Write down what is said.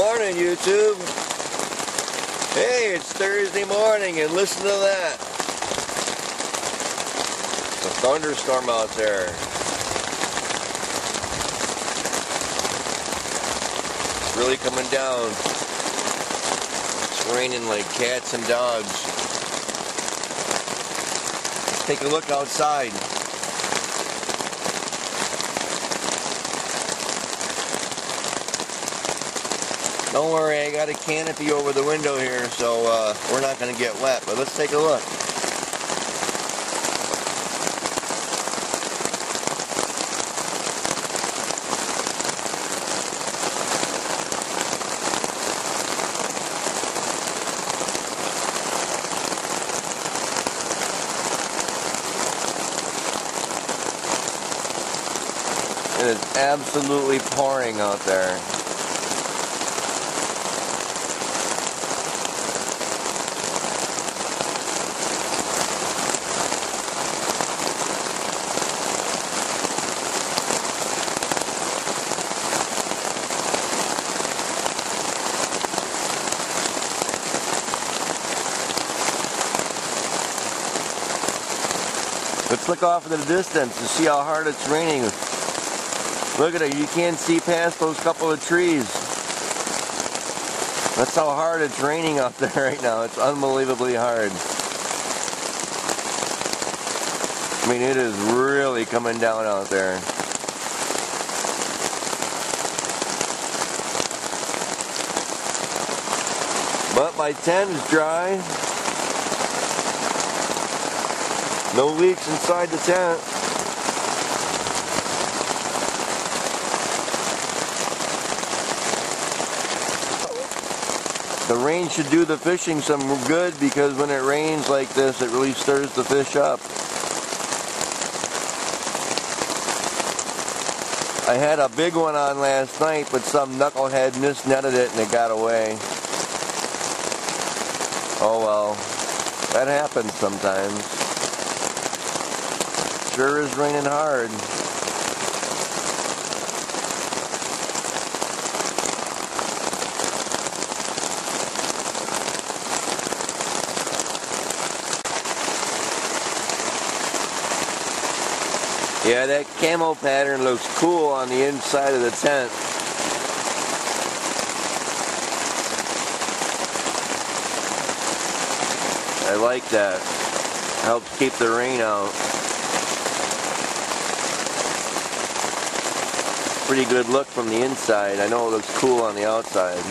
Morning, YouTube. Hey, it's Thursday morning, and listen to that. It's a thunderstorm out there. It's really coming down. It's raining like cats and dogs. Let's take a look outside. Don't worry, I got a canopy over the window here, so we're not going to get wet, but let's take a look. It is absolutely pouring out there. Let's look off in the distance and see how hard it's raining. Look at it, you can't see past those couple of trees. That's how hard it's raining out there right now. It's unbelievably hard. I mean, it is really coming down out there. But my tent is dry. No leaks inside the tent. The rain should do the fishing some good, because when it rains like this, it really stirs the fish up. I had a big one on last night, but some knucklehead misnetted it and it got away. Oh well, that happens sometimes. Sure is raining hard. Yeah, that camo pattern looks cool on the inside of the tent. I like that. Helps keep the rain out. Pretty good look from the inside. I know it looks cool on the outside.